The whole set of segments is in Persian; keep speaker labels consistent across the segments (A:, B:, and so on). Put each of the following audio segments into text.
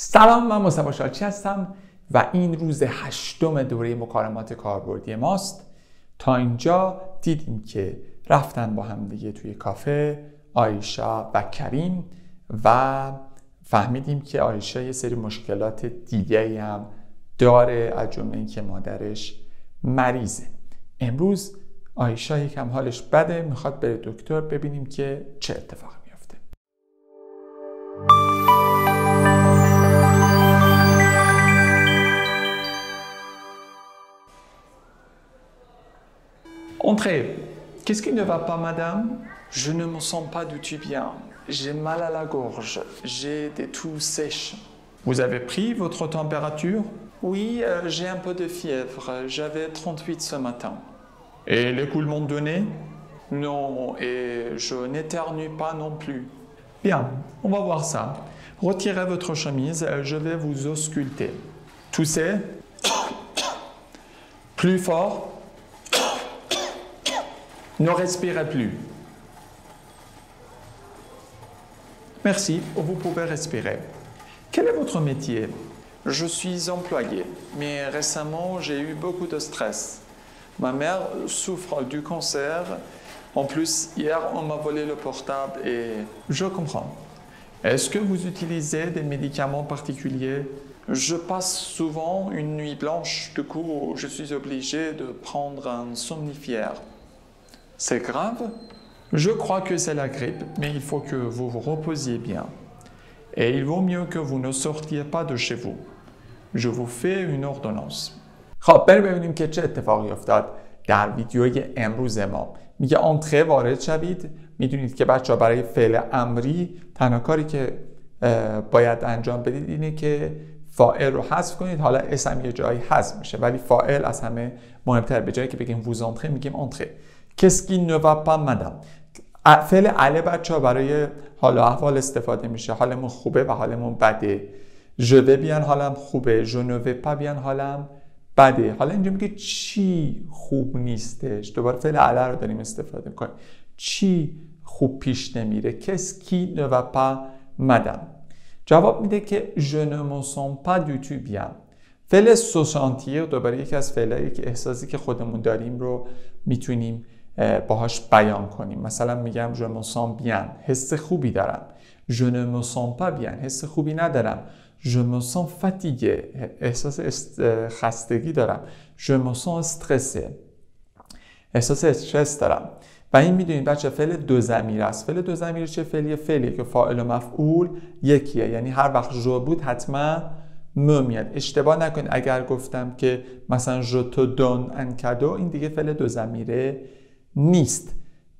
A: سلام، من مصطفی شالچی هستم و این روز 8 دوره مکالمات کاربردی ماست. تا اینجا دیدیم که رفتن با هم دیگه توی کافه آیشا و کریم و فهمیدیم که آیشا یه سری مشکلات دیگه هم داره، از جمله این که مادرش مریضه. امروز آیشا یکم حالش بده، میخواد بره دکتر، ببینیم که چه اتفاقی میفته. Entrez. Qu'est-ce qui ne va pas, madame?
B: Je ne me sens pas du tout bien. J'ai mal à la gorge. J'ai des toux sèches.
A: Vous avez pris votre température?
B: Oui, j'ai un peu de fièvre. J'avais 38 ce matin.
A: Et l'écoulement de nez?
B: Non, et je n'éternue pas non plus.
A: Bien, on va voir ça. Retirez votre chemise, je vais vous ausculter. Toussez. Plus fort. Ne respirez plus. Merci, vous pouvez respirer. Quel est votre métier?
B: Je suis employé, mais récemment j'ai eu beaucoup de stress. Ma mère souffre du cancer. En plus, hier on m'a volé le portable et...
A: Je comprends. Est-ce que vous utilisez des médicaments particuliers?
B: Je passe souvent une nuit blanche, du coup je suis obligé de prendre un somnifère. C'est grave?
A: Je crois que c'est la grippe, mais il faut que vous vous reposiez bien. Et il vaut mieux que vous ne sortiez pas de chez vous. Je vous fais une ordonnance. خب بریم ببینیم که چه اتفاقی افتاد در ویدیوی امروز ما. میگه آنتره وارد شوید. میدونید که بچه‌ها برای فعل امری تنها کاری که باید انجام بدید اینه که فاعل رو حذف کنید. حالا اسم یه جایی حذف میشه ولی فاعل از همه مهمتر. به جایی که بگیم vous entrez میگیم entrez. Qu'est-ce qui ne va pas, madame? فعل اله بچه‌ها برای حال و احوال استفاده میشه. حالمون خوبه و حالمون بده. je vais bien حالم خوبه. je ne vais pas bien حالم بده. حالا اینجا میگه چی خوب نیستش. دوباره فعل اله رو داریم استفاده میکنیم. چی خوب پیش نمیره. Qu'est-ce qui ne va pas, madame? جواب میده که je ne me sens pas du tout bien. فعل se sentir دوباره یکی از فعلایی که احساسی که خودمون داریم رو میتونیم باهاش بیان کنیم. مثلا میگم je me sens bien، حس خوبی دارم. je ne me sens pas bien، حس خوبی ندارم. je me sens fatigué، احساس خستگی دارم. je me sens stressé، احساس استرس دارم. و این میدونید بچه فعل دو ضمیر است. فعل دو ضمیر چه فعلیه؟ فعلیه که فاعل و مفعول یکیه. یعنی هر وقت جو بود حتما م میاد. اشتباه نکنید اگر گفتم که مثلا je te donne un cadeau، این دیگه فعل دو ضمیره نیست،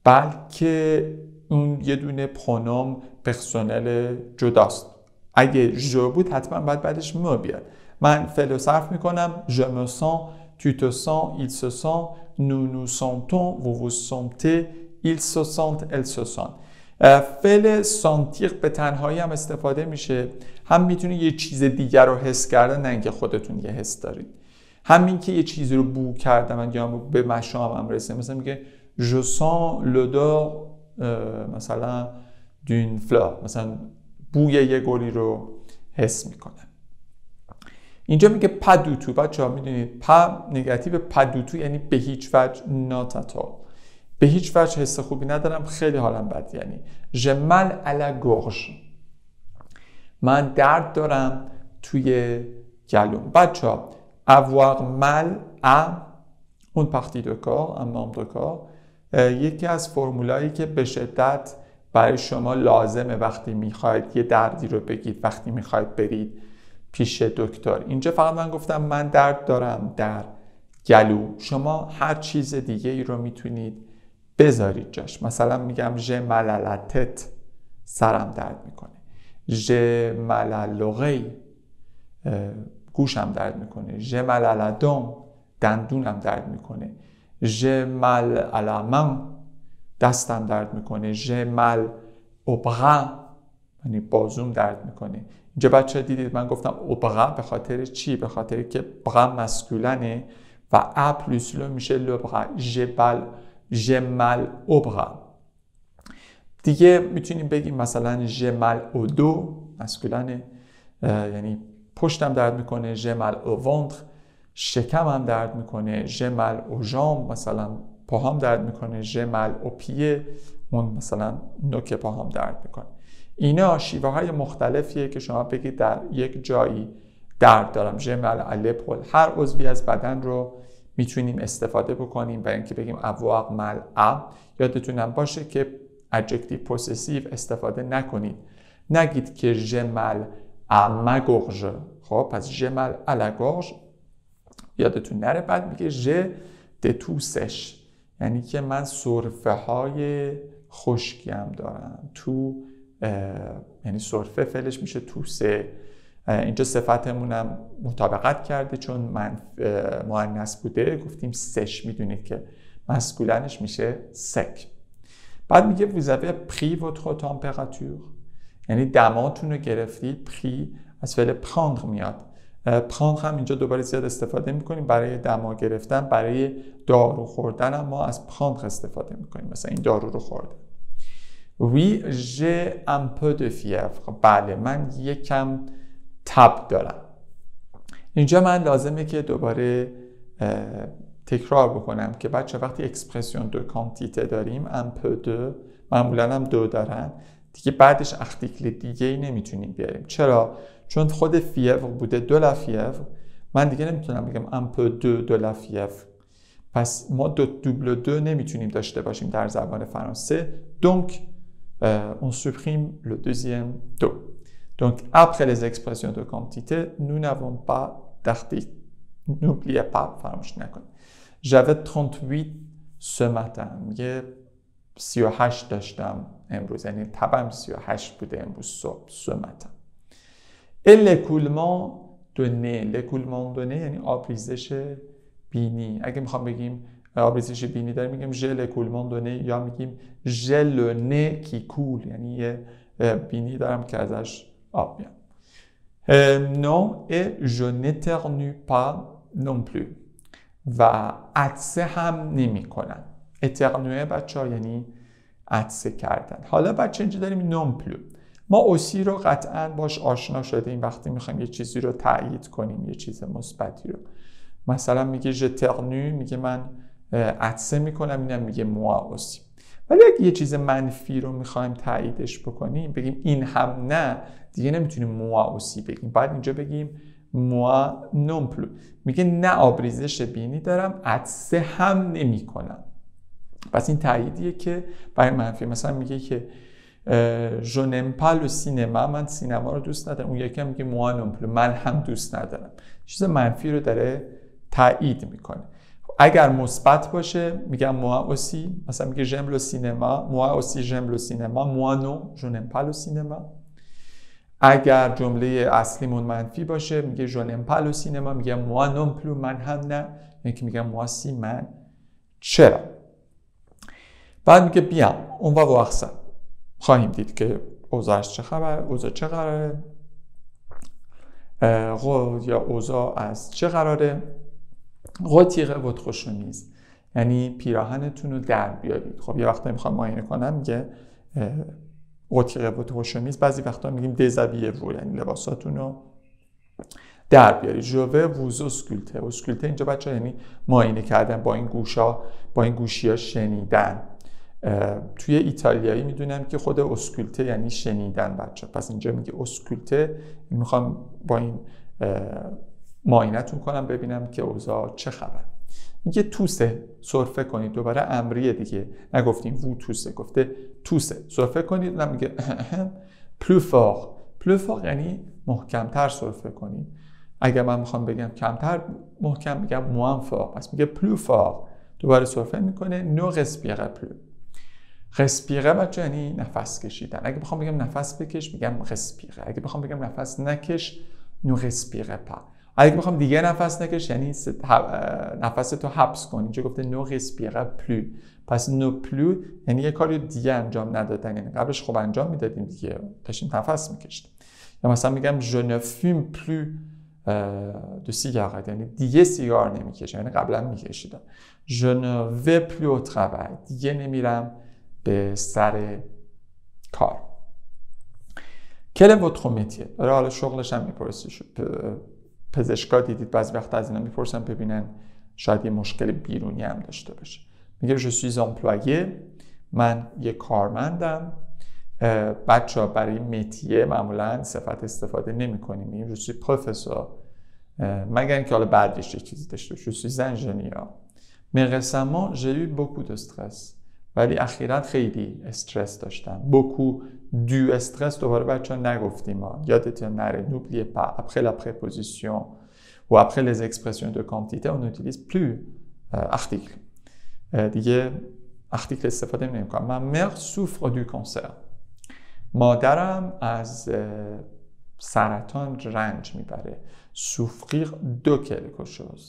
A: بلکه اون یه دونه پرونوم پرسونل جداست. اگه جو بود حتما باید بعدش م بیاد. من فعل رو صرف میکنم. je me sens، tu te sens، il se sent، nous nous sentons، vous vous sentez، ils se sentent، elles se sentent. فعل سانتیر به تنهایی هم استفاده میشه. هم میتونه یه چیز دیگر رو حس کردن، نه اینکه خودتون یه حس دارید. همین که یه چیزی رو بو کردم یا به مشامم رسه، مثلا میگه je sens l'odeur مثلا d'une fleur، مثلا بوی یه گلی رو حس میکنه. اینجا میگه pas du tout. بچه‌ها میدونید pas نگاتیو، pas du tout یعنی به هیچ وجه، not at all. به هیچ وجه حس خوبی ندارم، خیلی حالم بد. یعنی j'ai mal à la gorge، من درد دارم توی گلوم. بچه‌ها avoir mal à اون partie de corps، un membre de corps، یکی از فرمولایی که به شدت برای شما لازمه وقتی میخواید یه دردی رو بگید، وقتی میخواید برید پیش دکتر. اینجا فقط من گفتم من درد دارم در گلو. شما هر چیز دیگه ای رو میتونید بذارید جاش. مثلا میگم j'ai mal à la tête، سرم درد میکنه. j'ai mal à l'oreille، گوشم درد میکنه. j'ai mal à la dent، دندونم درد میکنه. j'ai mal à la main، دستم درد میکنه. j'ai mal au bras، یعنی بازوم درد میکنه. اینجا بچه دیدید من گفتم au bras به خاطر چی؟ به خاطر که bras مسکولنه و a plus le میشه le bras. j'ai mal au bras. دیگه میتونیم بگیم مثلا j'ai mal au dos مسکولنه یعنی پشتم درد میکنه، j'ai mal au ventre، شکمم درد میکنه، j'ai mal aux jambes، مثلا پاهام درد میکنه، j'ai mal aux pieds، اون مثلا نوک پاهام درد میکنه. اینا شیوه های مختلفیه که شما بگید در یک جایی درد دارم، j'ai mal à l'épaule. هر عضوی از بدن رو میتونیم استفاده بکنیم برای اینکه بگیم avoir mal à. یادتونم باشه که adjective possessive استفاده نکنید، نگید که j'ai mal à ma gorge. خب پس j'ai mal à la gorge یادتون نره. بعد میگه j'ai des toux sèches، یعنی که من سرفه های خشکیم دارم. تو یعنی سرفه فعلش میشه توسه. اینجا صفتمونم مطابقت کرده چون من مؤنث بوده، گفتیم سش، میدونید که مسکولنش میشه سک. بعد میگه vous avez pris votre température، یعنی دماتون رو گرفتید. پری از فعل prendre میاد. prendre هم اینجا دوباره زیاد استفاده میکنیم برای دما گرفتن. برای دارو خوردن هم ما از prendre استفاده میکنیم، مثلا این دارو رو خوردم. Oui, j'ai un peu de fièvre. بله من یکم تب دارم. اینجا من لازمه که دوباره تکرار بکنم که بچه وقتی اکسپرسیون دو کانتیته داریم un peu de، معمولا هم دو دارن دیگه، بعدش ارتیکل دیگه ای نمیتونیم بیاریم. چرا؟ چون خود فیور بوده دو لا فیور، من دیگه نمیتونم بگم un peu de la fièvre. پس ما دوبل دو نمیتونیم داشته باشیم در زبان فرانسه. donc on supprime le deuxième do. Donc après les expressions de quantité, nous n'avons pas d'article. N'oubliez pas, فراموش نکنید. J'avais 38 ce matin. میگه 38 داشتم امروز، یعنی تبم 38 بوده امروز صبح. ce matin. Et l'écoulement donné. l'écoulement donné یعنی آبریزش بینی. اگه میخوام بگیم آبریزش بینی داریم میگیم j'ai l'écoulement donné، یا میگیم j'ai le nez qui coule، یعنی یه بینی دارم که ازش آب میاد. non et je n'éternue pas non plus. و عطسه هم نمی کنم. اترنوه بچه ها یعنی عطسه کردن. حالا بچه اینجا داریم non plus. ما اوسی رو قطعا باش آشنا شدیم وقتی میخوایم یه چیزی رو تایید کنیم، یه چیز مثبتی رو. مثلا میگه j'éternue، میگه من عطسه میکنم، اینم میگه moi aussi. ولی اگه یه چیز منفی رو میخوایم تاییدش بکنیم بگیم این هم نه، دیگه نمیتونیم moi aussi بگیم، باید اینجا بگیم moi non plus. میگه نه آبریزش بینی دارم، عطسه هم نمی کنم. پس این تاییدیه که برای منفی. مثلا میگه که je n'aime pas le cinéma، من سینما رو دوست ندارم. اون یکی هم میگه moi non plus، من هم دوست ندارم. چیز منفی رو داره تایید میکنه. اگر مثبت باشه میگم moi aussi، مثلا میگه j'aime le cinéma، moi aussi j'aime le cinéma، moi non je n'aime pas le cinéma. اگر جمله اصلیمون منفی باشه میگه je n'aime pas le cinéma، میگم moi non plus، من هم نه. یکی میگم moi si، من چرا. بعد میگه bien on va voir ça، خواهیم دید که اوضاعش چه خبر، اوضاع چه قراره، یا اوضاع از چه قراره. retirez votre chemise، یعنی پیراهنتون رو در بیارید. خب یه وقتا میخوام معاینه کنم میگه retirez votre chemise، بعضی وقتا میگیم déshabillez-vous، یعنی لباساتون رو در بیارید. je vais vous ausculter. ausculter اینجا بچه یعنی معاینه کردن با این گوشا، با این گوشی ها شنیدن. توی ایتالیایی میدونم که خود اسکولته یعنی شنیدن بچه، پس اینجا میگه اسکولته، میخوام با این معاینتون کنم ببینم که اوضاع چه خبر. میگه توسه، سرفه کنید. دوباره امریه دیگه، نگفتیم وو توسه، گفته توسه، سرفه کنید. اونم میگه plus fort. plus fort یعنی محکمتر سرفه کنید. اگر من میخوام بگم کمتر محکم میگم moins fort، پس میگه plus fort. دوباره سرفه میکنه ne respirez plus. respirer بچه یعنی نفس کشیدن. اگه بخوام بگم نفس بکش میگم respirer. اگه بخوام بگم نفس نکش ne respirez pas. اگه بخوام دیگه نفس نکش یعنی نفس تو حبس کن. اینجا گفته ne respirez plus، پس ne plus یعنی یه کاری دیگه انجام ندادن، یعنی قبلش خوب انجام میدادیم دیگه، داشتیم نفس میکشیم. یا مثلا میگم je ne fume plus de cigarette، یعنی دیگه سیگار نمیکشم، یعنی قبلا میکشیدم. je ne vais plus au travail، دیگه نمیرم به سر کار. Quel est votre métier؟ آره حالا شغلش هم میپرسی. پزشکا دیدید بعضی وقت از اینا میپرسن ببینن شاید یه مشکل بیرونی هم داشته باشه. میگه je suis employé، من یه کارمندم. بچه‌ها برای متیه معمولا صفت استفاده نمی‌کنیم. میگیم je suis professeur، مگر اینکه حالا بعدش یه چیزی داشته باشه. je suis ingénieur. mais récemment j'ai eu beaucoup de stress، ولی اخیراً خیلی استرس داشتم. beaucoup du استرس دوباره بچه‌ها نگفتیم ها، یادتون نره. n'oubliez pas après la préposition ou après les expressions de quantité on n'utilise plus article. دیگه article استفاده نمی‌کنم. ma mère souffre du cancer، مادرم از سرطان رنج میبره. souffrir de quelque chose،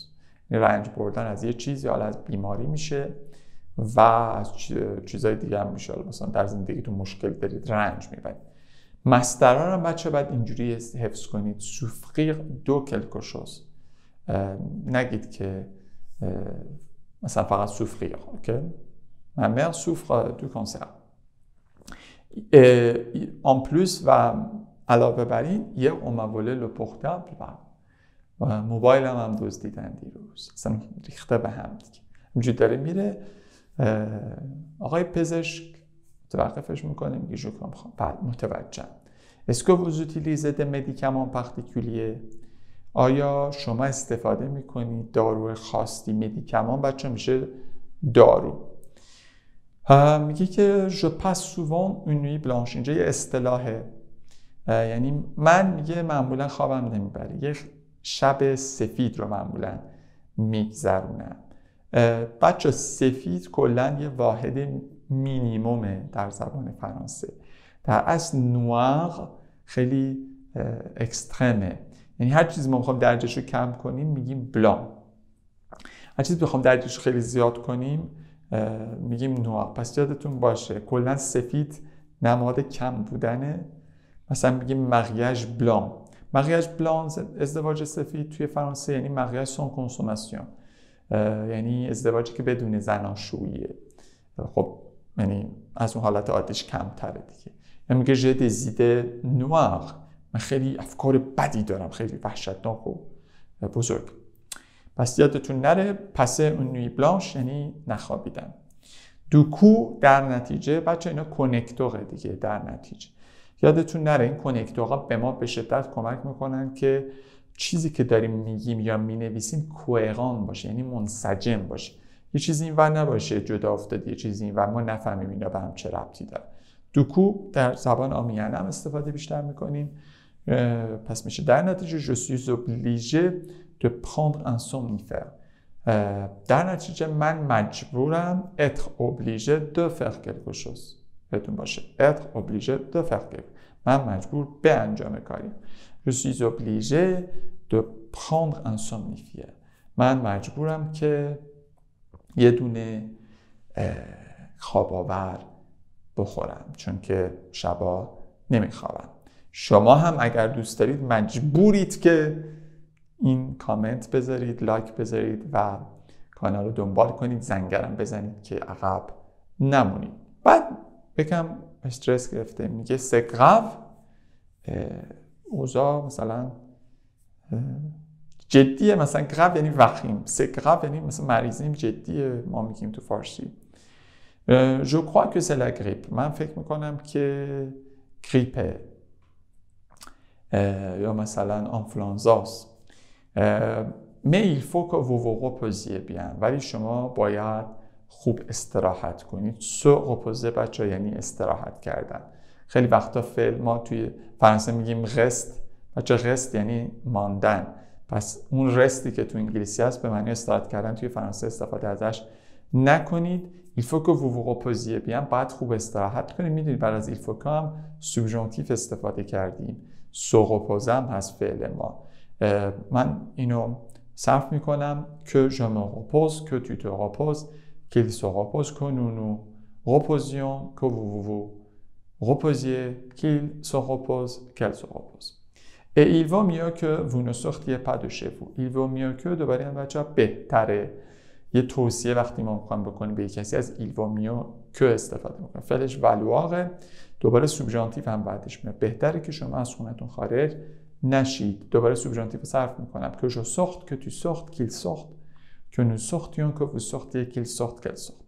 A: رنج بردن از یه چیزی، حالا از بیماری میشه و از چیزهای دیگه هم میشه. مثلا در زندگیتون مشکل دارید رنج میبرید. مصدرها رو بچه باید اینجوری حفظ کنید. souffrir de quelque chose، نگید که مثلا فقط souffrir. اوکی؟ ma mère souffre du cancer. en plus و علاوه بر این یه on m'a volé le portable و موبایلم هم دزدیدن دیروز. اصلا ریخته به هم دیگه. اینجوری داره میره. آقای پزشک متوقفش میکنه، میگه je comprends. بعد متوجهم. est-ce que vous utilisez des médicaments particuliers؟ آیا شما استفاده میکنید دارو خاصی؟ مدیکامان بچه میشه دارو. میگه که je passe souvent une nuit blanche. اینجا یه اصطلاحه، یعنی من میگه معمولا خوابم نمیبره، یه شب سفید رو معمولا میگذرونم. بچه سفید کلا یه واحد مینیمومه در زبان فرانسه. در اصل نوار خیلی اکسترمه، یعنی هر چیزی ما میخوام درجهش رو کم کنیم میگیم بلان، هر چیزی بخوام درجهش رو خیلی زیاد کنیم میگیم نوار. پس یادتون باشه کلا سفید نماد کم بودنه. مثلا میگیم ماریاژ بلان. ماریاژ بلان ازدواج سفید توی فرانسه یعنی ماریاژ سان کنسوماسیون، یعنی ازدواجی که بدون زناشوییه. خب یعنی از اون حالت عادیش کمتره دیگه. یعنی میگه ژ دزیده نوار، من خیلی افکار بدی دارم، خیلی وحشتناک و بزرگ. پس یادتون نره پس اون نوی بلانش یعنی نخوابیدن. دوکو در نتیجه بچه اینا کنکتوره دیگه. در نتیجه یادتون نره این کنکتورها به ما به شدت کمک میکنن که چیزی که داریم میگیم یا مینویسیم کوهران باشه، یعنی منسجم باشه. یه چیزی اینور نباشه جدا افتاده، یه چیزی اینور ما نفهمیم اینا به هم چه ربطی داره. دوکو در زبان آمیانه هم استفاده بیشتر میکنیم. پس میشه در نتیجه je suis obligé de prendre un somnifère. در نتیجه من مجبورم être obligé de faire quelque chose. بهتون باشه être obligé de faire quelque. من مجبور به انجام کاری. je suis obligé de prendre un somnifère. من مجبورم که یه دونه خواب آور بخورم چون که شبا نمیخوابم. شما هم اگر دوست دارید مجبورید که این کامنت بذارید، لایک بذارید و کانال رو دنبال کنید، زنگرم بزنید که عقب نمونید. بعد بکم استرس گرفته میگه سگراو، اوضاع مثلا جدیه، مثلا گراو یعنی وخیم، سگراو یعنی مثلا مریضیم جدیه ما میگیم تو فارسی. je crois que c'est la grippe. من فکر میکنم که گریپه یا مثلا آنفلانزاست. mais il faut que vous vous reposiez bien. ولی شما باید خوب استراحت کنید. se reposer بچه یعنی استراحت کردن. خیلی وقتا فعل ما توی فرانسه میگیم رست. بچه رست یعنی ماندن. پس اون رستی که تو انگلیسی هست به معنی استراحت کردن توی فرانسه استفاده ازش نکنید. il faut que vous vous reposiez bien. باید خوب استراحت کنید. میدونید بعد از il faut que هم سوبژانتیف استفاده کردیم. se reposer هم هست فعل ما. من اینو صرف میکنم que je me repose, que tu te reposes, qu'il se repose, que nous nous reposions, que vous vous reposiez, qu'il se repose, qu'elle se repose. Et il vaut mieux que vous ne sortiez pas de chez vous. Il vaut mieux que دوباره هم بچه بهتره. یه توصیه وقتی ما میخوایم بکنیم به کسی از il vaut mieux que استفاده میکنیم. فعلش valoir دوباره سوبژانتیو هم بعدش میاد. بهتره که شما از خونتون خارج نشید. دوباره سوبژانتیو صرف میکنم که جو ساخت که تو ساخت کیل ساخت که نو ساختیون که و ساخت کیل ساخت کل ساخت.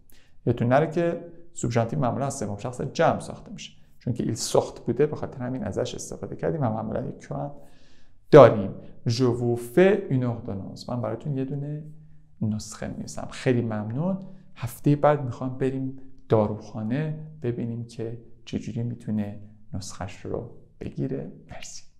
A: یادتون نره که سوبژانتیو معمولا از سوم شخص جمع ساخته میشه، چون که ایل ساخت بوده به خاطر همین ازش استفاده کردیم و معمولا یک که داریم. Je vous fais une ordonnance. من براتون یه دونه نسخه می‌نویسم. خیلی ممنون. هفته بعد میخوام بریم داروخانه ببینیم که چجوری میتونه نسخش رو بگیره. مرسی.